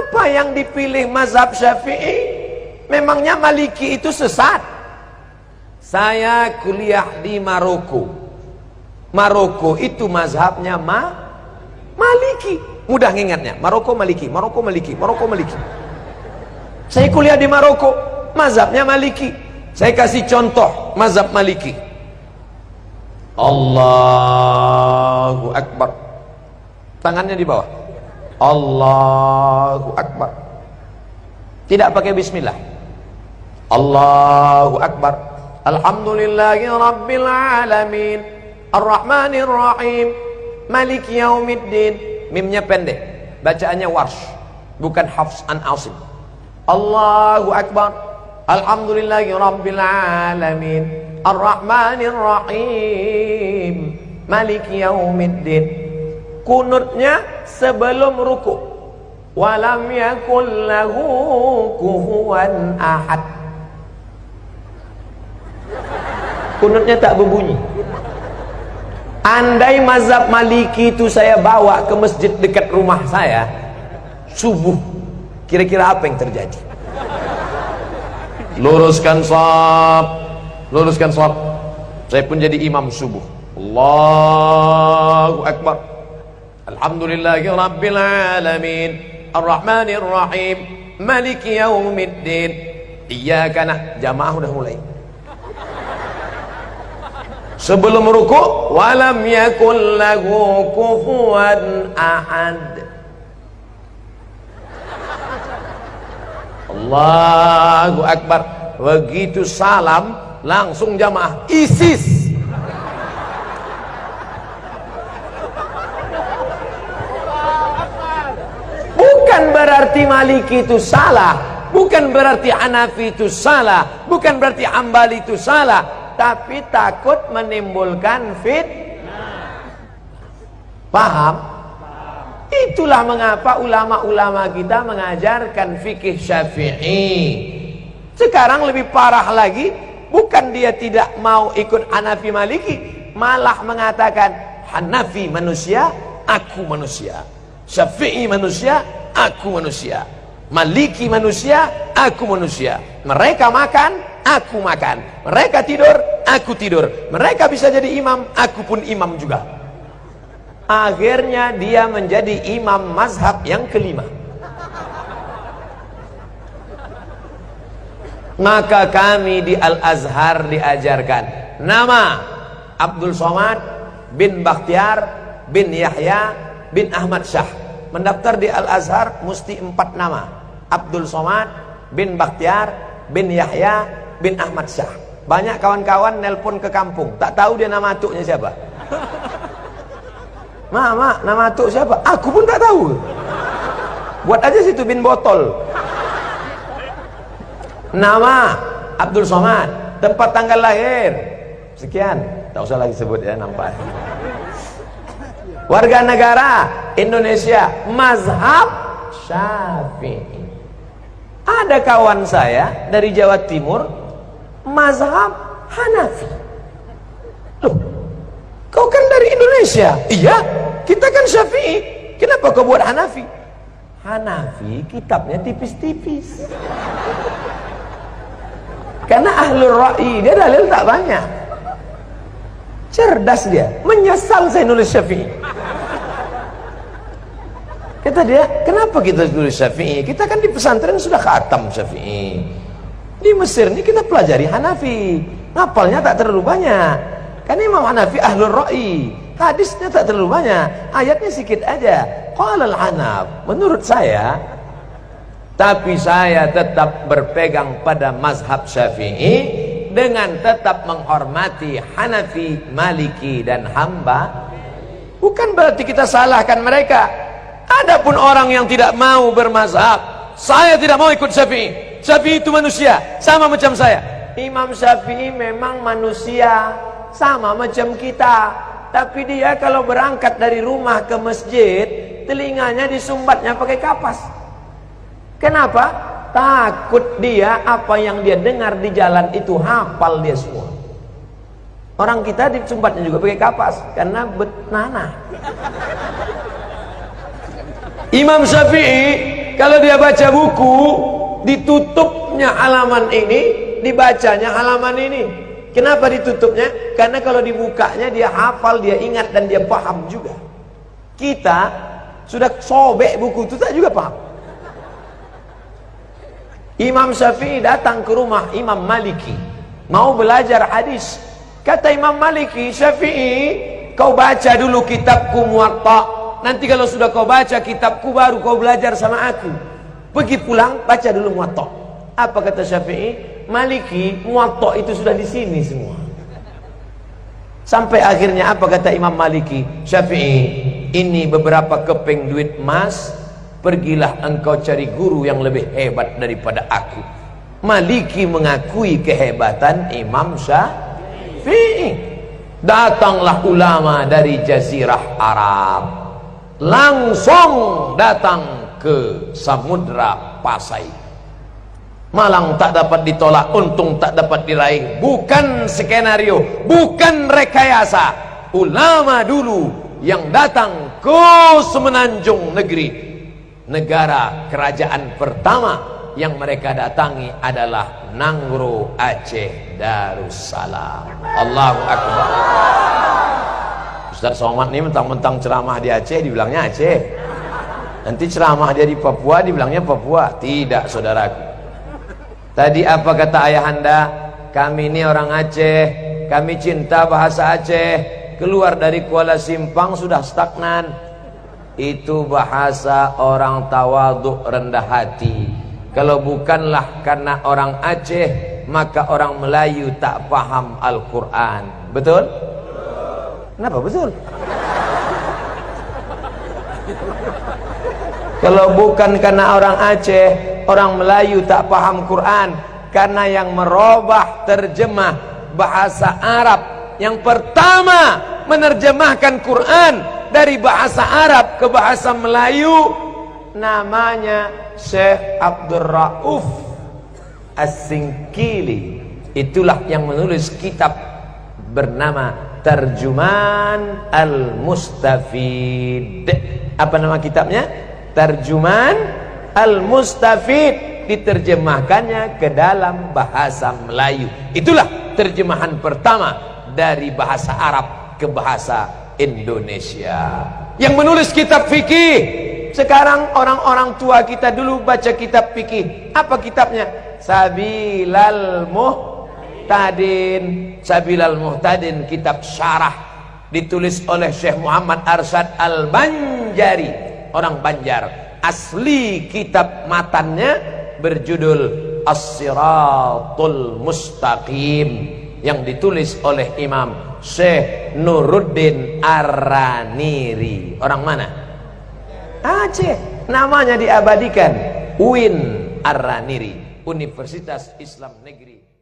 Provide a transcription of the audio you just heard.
Kenapa yang dipilih mazhab Syafi'i? Memangnya Maliki itu sesat? Saya kuliah di Maroko. Maroko itu mazhabnya Maliki. Mudah ngingatnya. Maroko Maliki, Maroko Maliki, Maroko Maliki. Saya kuliah di Maroko, mazhabnya Maliki. Saya kasih contoh mazhab Maliki. Allahu Akbar. Tangannya di bawah. Allahu Akbar. Tidak pakai bismillah. Allahu Akbar. Alhamdulillahi Rabbil Alamin, Ar-Rahmanir Rahim, Maliki Yaumiddin. Mimnya pendek, bacaannya warsh, bukan Hafs an Asim. Allahu Akbar. Alhamdulillahi Rabbil Alamin, Ar-Rahmanir Rahim, Maliki Yaumiddin. Kunutnya sebelum ruku. Walam yakul lahu kufuwan ahad. Kunutnya tak berbunyi. Andai mazhab Maliki itu saya bawa ke masjid dekat rumah saya subuh, kira-kira apa yang terjadi? Luruskan shaf, luruskan shaf. Saya pun jadi imam subuh. Allahu Akbar. Alhamdulillahi Rabbil Alamin, Ar-Rahmanir Rahim, Maliki Yaumiddin. Iyyaka jamaah udah mulai. Sebelum ruku, walam yakul lahu kufuwan ahad. Allahu Akbar. Begitu salam langsung jamaah ISIS. Bukan berarti Maliki itu salah, bukan berarti Hanafi itu salah, bukan berarti Hambali itu salah, tapi takut menimbulkan fitnah. Paham? Itulah mengapa ulama-ulama kita mengajarkan fikih Syafi'i. Sekarang lebih parah lagi, bukan dia tidak mau ikut Hanafi Maliki, malah mengatakan Hanafi manusia, aku manusia. Syafi'i manusia, aku manusia. Maliki manusia, aku manusia. Mereka makan, aku makan. Mereka tidur, aku tidur. Mereka bisa jadi imam, aku pun imam juga. Akhirnya dia menjadi imam mazhab yang kelima. Maka kami di Al-Azhar diajarkan nama Abdul Somad bin Bakhtiar bin Yahya bin Ahmad Syah. Mendaftar di Al-Azhar mesti 4 nama. Abdul Somad bin Bakhtiar bin Yahya bin Ahmad Syah. Banyak kawan-kawan nelpon ke kampung, tak tahu dia nama atuknya siapa. Mak, nama atuk siapa? Aku pun tak tahu. Buat aja situ bin botol. Nama Abdul Somad, tempat tanggal lahir sekian, tak usah lagi sebut ya, nampak. Warga negara Indonesia, mazhab Syafi'i. Ada kawan saya dari Jawa Timur, mazhab Hanafi. Loh, kau kan dari Indonesia? Iya, kita kan Syafi'i. Kenapa kau buat Hanafi? Hanafi kitabnya tipis-tipis. Karena ahlul ra'i, dia dalil tak banyak. Cerdas dia, menyesal saya nulis Syafi'i. Kata dia, kenapa kita nulis Syafi'i? Kita kan di pesantren sudah khatam Syafi'i. Di Mesir ini kita pelajari Hanafi, ngapalnya tak terlalu banyak. Karena Imam Hanafi ahlul ra'i, hadisnya tak terlalu banyak, ayatnya sedikit aja. Qala al-Hanaf, menurut saya, tapi saya tetap berpegang pada mazhab Syafi'i dengan tetap menghormati Hanafi, Maliki dan Hamba. Bukan berarti kita salahkan mereka. Adapun orang yang tidak mau bermazhab, saya tidak mau ikut Syafi'i. Syafi'i itu manusia, sama macam saya. Imam Syafi'i memang manusia, sama macam kita. Tapi dia kalau berangkat dari rumah ke masjid, telinganya disumbatnya pakai kapas. Kenapa? Takut dia apa yang dia dengar di jalan itu hafal dia semua. Orang kita disumbatnya juga pakai kapas karena betnana. Imam Syafi'i Kalau dia baca buku, ditutupnya halaman ini, dibacanya halaman ini. Kenapa ditutupnya? Karena kalau dibukanya dia hafal, dia ingat, dan dia paham juga. Kita sudah sobek buku itu, tak juga paham. Imam Syafi'i datang ke rumah Imam Maliki, mau belajar hadis. Kata Imam Maliki, Syafi'i, kau baca dulu kitabku Muwatta. Nanti kalau sudah kau baca kitabku, baru kau belajar sama aku. Pergi pulang, baca dulu Muwatta. Apa kata Syafi'i? Maliki, Muwatta itu sudah di sini semua. Sampai akhirnya apa kata Imam Maliki? Syafi'i, ini beberapa keping duit emas, pergilah engkau cari guru yang lebih hebat daripada aku. Maliki mengakui kehebatan Imam Syafi'i. Datanglah ulama dari Jazirah Arab, langsung datang ke Samudra Pasai. Malang tak dapat ditolak, untung tak dapat diraih. Bukan skenario, bukan rekayasa. Ulama dulu yang datang ke Semenanjung Negeri, negara kerajaan pertama yang mereka datangi adalah Nangro Aceh Darussalam. Allahu Akbar. Ustaz Somad ini mentang-mentang ceramah di Aceh dibilangnya Aceh, nanti ceramah dia di Papua dibilangnya Papua. Tidak, saudaraku. Tadi apa kata ayahanda? Kami ini orang Aceh, kami cinta bahasa Aceh. Keluar dari Kuala Simpang sudah stagnan. Itu bahasa orang tawaduk, rendah hati. Kalau bukanlah karena orang Aceh, maka orang Melayu tak paham Al-Quran. Betul? Kenapa betul? Kalau bukan karena orang Aceh, orang Melayu tak paham Quran. Karena yang merubah terjemah bahasa Arab, yang pertama menerjemahkan Quran dari bahasa Arab ke bahasa Melayu, namanya Syekh Abdul Rauf As-Singkili. Itulah yang menulis kitab bernama Tarjuman Al-Mustafid. Apa nama kitabnya? Tarjuman Al-Mustafid. Diterjemahkannya ke dalam bahasa Melayu. Itulah terjemahan pertama dari bahasa Arab ke bahasa Indonesia. Yang menulis kitab fikih. Sekarang orang-orang tua kita dulu baca kitab fikih. Apa kitabnya? Sabilal Muhtadin. Sabilal Muhtadin, kitab syarah, ditulis oleh Syekh Muhammad Arsyad Al-Banjari, orang Banjar. Asli kitab matannya berjudul As-Siratul Mustaqim, yang ditulis oleh Imam Syekh Nuruddin Ar-Raniri. Orang mana? Aceh. Namanya diabadikan, UIN Ar-Raniri, Universitas Islam Negeri